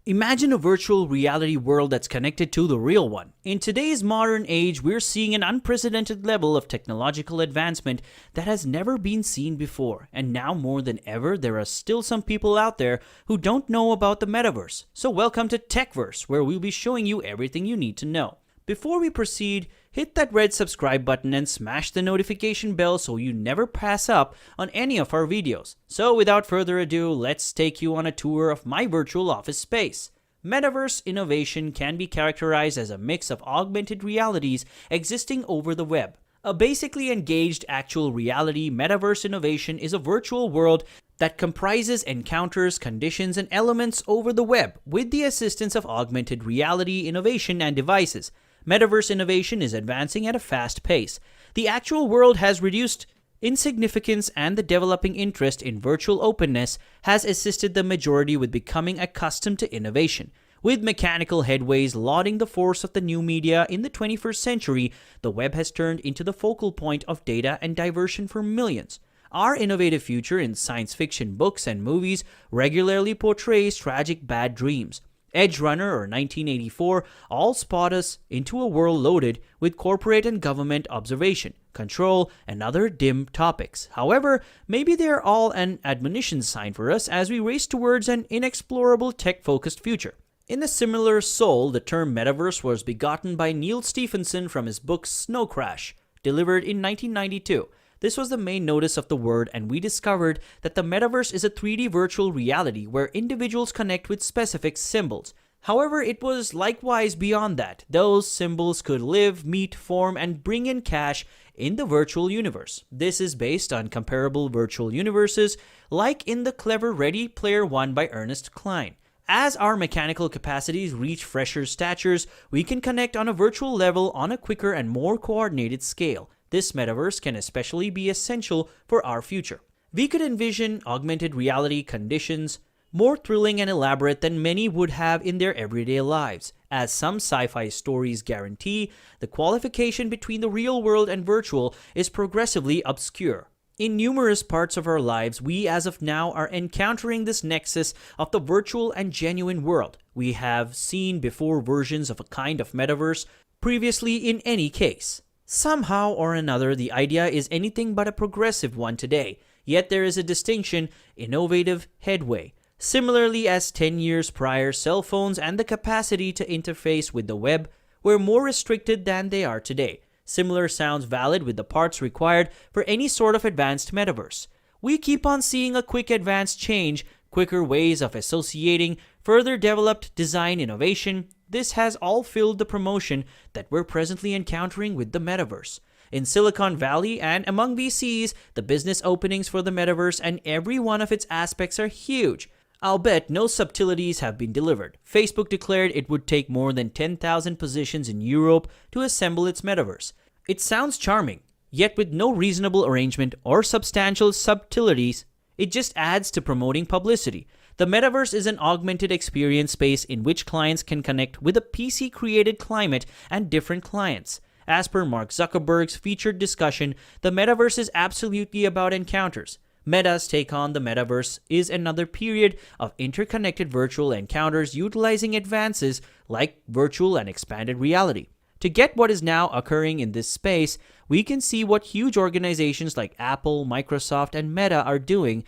Imagine a virtual reality world that's connected to the real one. In today's modern age, we're seeing an unprecedented level of technological advancement that has never been seen before. And now more than ever, there are still some people out there who don't know about the metaverse. So welcome to Techverse, where we'll be showing you everything you need to know. Before we proceed, hit that red subscribe button and smash the notification bell so you never pass up on any of our videos. So without further ado, let's take you on a tour of my virtual office space. Metaverse innovation can be characterized as a mix of augmented realities existing over the web. A basically engaged actual reality metaverse innovation is a virtual world that comprises encounters, conditions, and elements over the web with the assistance of augmented reality innovation and devices. Metaverse innovation is advancing at a fast pace. The actual world has reduced in significance, and the developing interest in virtual openness has assisted the majority with becoming accustomed to innovation. With mechanical headways lauding the force of the new media in the 21st century, the web has turned into the focal point of data and diversion for millions. Our innovative future in science fiction books and movies regularly portrays tragic bad dreams. Edge Runner or 1984 all spot us into a world loaded with corporate and government observation, control, and other dim topics. However, maybe they're all an admonition sign for us as we race towards an inexplorable tech-focused future. In a similar soul, the term metaverse was begotten by Neil Stephenson from his book Snow Crash, delivered in 1992. This was the main notice of the word, and we discovered that the metaverse is a 3D virtual reality where individuals connect with specific symbols. However, it was likewise beyond that. Those symbols could live, meet, form, and bring in cash in the virtual universe. This is based on comparable virtual universes like in the clever Ready Player One by Ernest Cline. As our mechanical capacities reach fresher statures, we can connect on a virtual level on a quicker and more coordinated scale. This metaverse can especially be essential for our future. We could envision augmented reality conditions more thrilling and elaborate than many would have in their everyday lives. As some sci-fi stories guarantee, the qualification between the real world and virtual is progressively obscure. In numerous parts of our lives, we as of now are encountering this nexus of the virtual and genuine world. We have seen before versions of a kind of metaverse previously in any case. Somehow or another, the idea is anything but a progressive one today, yet there is a distinction, innovative headway. Similarly, as 10 years prior, cell phones and the capacity to interface with the web were more restricted than they are today. Similar sounds valid with the parts required for any sort of advanced metaverse. We keep on seeing a quick advanced change, quicker ways of associating, further developed design innovation. This has all filled the promotion that we're presently encountering with the metaverse. In Silicon Valley and among VCs, the business openings for the metaverse and every one of its aspects are huge. I'll bet no subtleties have been delivered. Facebook declared it would take more than 10,000 positions in Europe to assemble its metaverse. It sounds charming, yet with no reasonable arrangement or substantial subtleties, it just adds to promoting publicity. The metaverse is an augmented experience space in which clients can connect with a PC-created climate and different clients. As per Mark Zuckerberg's featured discussion, the metaverse is absolutely about encounters. Meta's take on the metaverse is another period of interconnected virtual encounters utilizing advances like virtual and expanded reality. To get what is now occurring in this space, we can see what huge organizations like Apple, Microsoft, and Meta are doing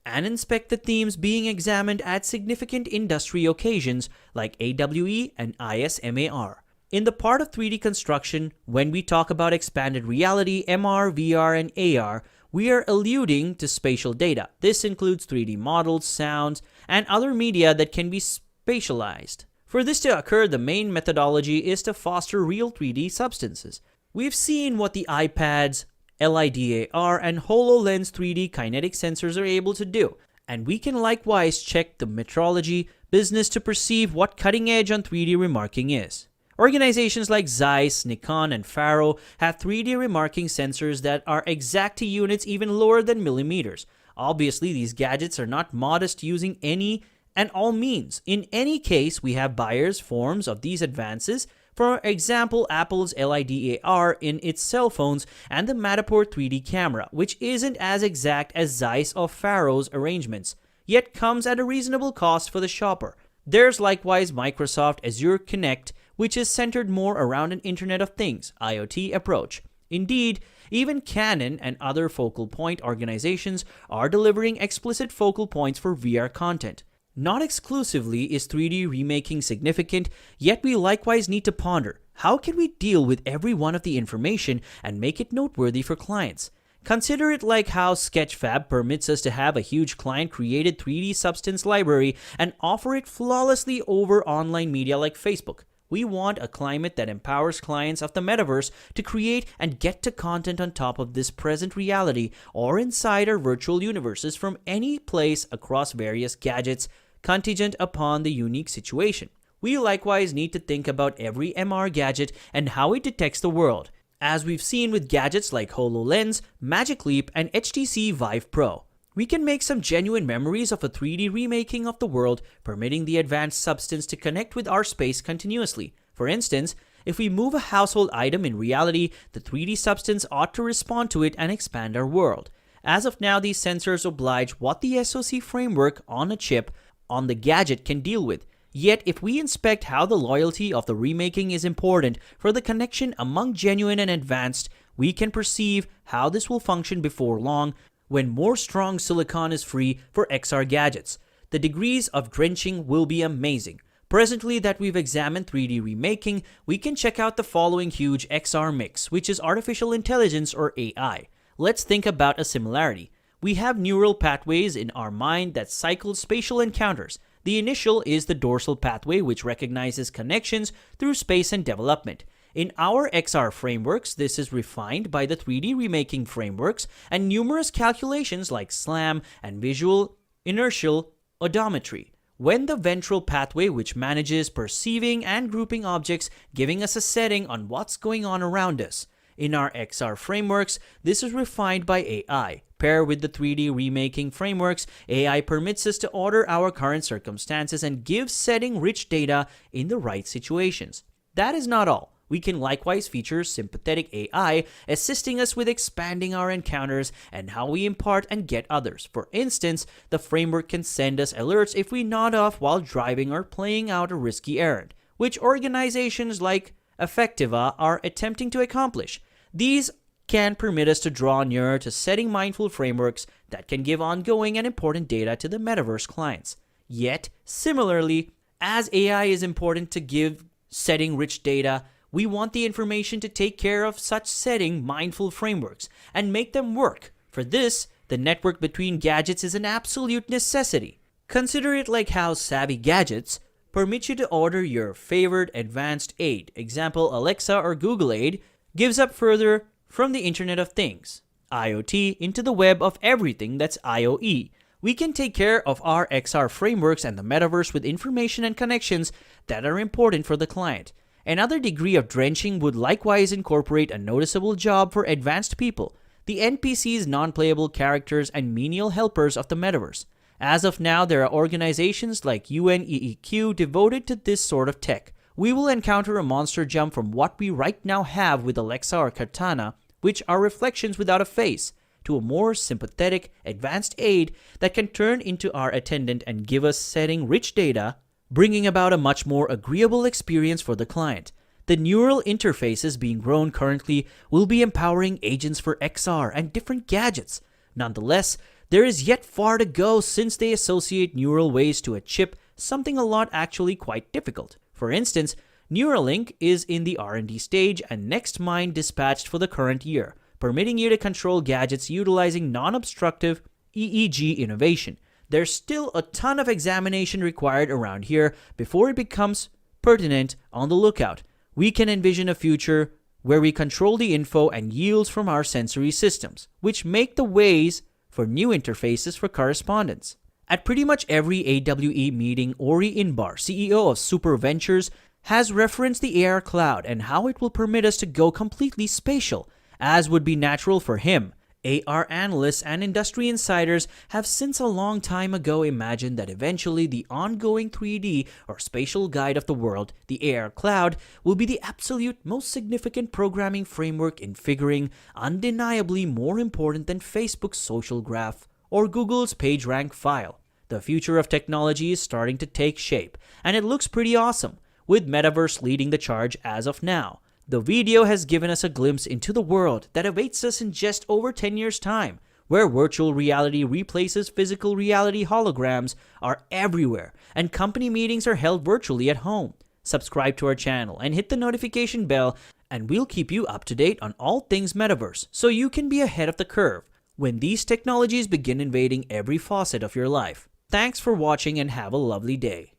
and inspect the themes being examined at significant industry occasions like AWE and ISMAR. In the part of 3D construction, when we talk about expanded reality, MR, VR, and AR, we are alluding to spatial data. This includes 3D models, sounds, and other media that can be spatialized. For this to occur, the main methodology is to foster real 3D substances. We've seen what the iPads, LiDAR, and HoloLens 3D kinetic sensors are able to do, and we can likewise check the metrology business to perceive what cutting edge on 3D remarking is. Organizations like Zeiss, Nikon, and Faro have 3D remarking sensors that are exact to units even lower than millimeters. Obviously, these gadgets are not modest using any and all means. In any case, we have buyers' forms of these advances. For example, Apple's LiDAR in its cell phones and the Matterport 3D camera, which isn't as exact as Zeiss or Faro's arrangements, yet comes at a reasonable cost for the shopper. There's likewise Microsoft Azure Connect, which is centered more around an Internet of Things (IoT) approach. Indeed, even Canon and other focal point organizations are delivering explicit focal points for VR content. Not exclusively is 3D remaking significant, yet we likewise need to ponder, how can we deal with every one of the information and make it noteworthy for clients? Consider it like how Sketchfab permits us to have a huge client-created 3D substance library and offer it flawlessly over online media like Facebook. We want a climate that empowers clients of the metaverse to create and get to content on top of this present reality or inside our virtual universes from any place across various gadgets, contingent upon the unique situation. We likewise need to think about every MR gadget and how it detects the world, as we've seen with gadgets like HoloLens, Magic Leap, and HTC Vive Pro. We can make some genuine memories of a 3D remaking of the world, permitting the advanced substance to connect with our space continuously. For instance, if we move a household item in reality, the 3D substance ought to respond to it and expand our world. As of now, these sensors oblige what the SoC framework on a chip on the gadget can deal with. Yet, if we inspect how the loyalty of the remaking is important for the connection among genuine and advanced, we can perceive how this will function before long when more strong silicon is free for XR gadgets. The degrees of drenching will be amazing. Presently that we've examined 3D remaking, we can check out the following huge XR mix, which is artificial intelligence or AI. Let's think about a similarity. We have neural pathways in our mind that cycle spatial encounters. The initial is the dorsal pathway, which recognizes connections through space and development. In our XR frameworks, this is refined by the 3D remaking frameworks and numerous calculations like SLAM and visual inertial odometry. When the ventral pathway, which manages perceiving and grouping objects, giving us a setting on what's going on around us. In our XR frameworks, this is refined by AI. Paired with the 3D remaking frameworks, AI permits us to order our current circumstances and gives setting-rich data in the right situations. That is not all. We can likewise feature sympathetic AI, assisting us with expanding our encounters and how we impart and get others. For instance, the framework can send us alerts if we nod off while driving or playing out a risky errand, which organizations like Affectiva are attempting to accomplish. These can permit us to draw nearer to setting mindful frameworks that can give ongoing and important data to the metaverse clients. Yet, similarly, as AI is important to give setting-rich data, we want the information to take care of such setting mindful frameworks and make them work. For this, the network between gadgets is an absolute necessity. Consider it like how savvy gadgets permit you to order your favorite advanced aid, example Alexa or Google Aid, gives up further from the Internet of Things, IoT, into the web of everything that's IoE. We can take care of our XR frameworks and the metaverse with information and connections that are important for the client. Another degree of drenching would likewise incorporate a noticeable job for advanced people, the NPCs, non-playable characters, and menial helpers of the metaverse. As of now, there are organizations like UNEEQ devoted to this sort of tech. We will encounter a monster jump from what we right now have with Alexa or Cortana, which are reflections without a face, to a more sympathetic, advanced aid that can turn into our attendant and give us setting-rich data, bringing about a much more agreeable experience for the client. The neural interfaces being grown currently will be empowering agents for XR and different gadgets. Nonetheless, there is yet far to go since they associate neural ways to a chip, something a lot actually quite difficult. For instance, Neuralink is in the R&D stage and next mine dispatched for the current year, permitting you to control gadgets utilizing non-obstructive EEG innovation. There's still a ton of examination required around here before it becomes pertinent. On the lookout. We can envision a future where we control the info and yields from our sensory systems, which make the ways for new interfaces for correspondence. At pretty much every AWE meeting, Ori Inbar, CEO of Super Ventures, has referenced the AR cloud and how it will permit us to go completely spatial, as would be natural for him. AR analysts and industry insiders have since a long time ago imagined that eventually the ongoing 3D or spatial guide of the world, the AR cloud, will be the absolute most significant programming framework in figuring, undeniably more important than Facebook's social graph or Google's PageRank file. The future of technology is starting to take shape, and it looks pretty awesome, with Metaverse leading the charge as of now. The video has given us a glimpse into the world that awaits us in just over 10 years' time, where virtual reality replaces physical reality. Holograms are everywhere, and company meetings are held virtually at home. Subscribe to our channel and hit the notification bell, and we'll keep you up to date on all things Metaverse so you can be ahead of the curve when these technologies begin invading every facet of your life. Thanks for watching and have a lovely day.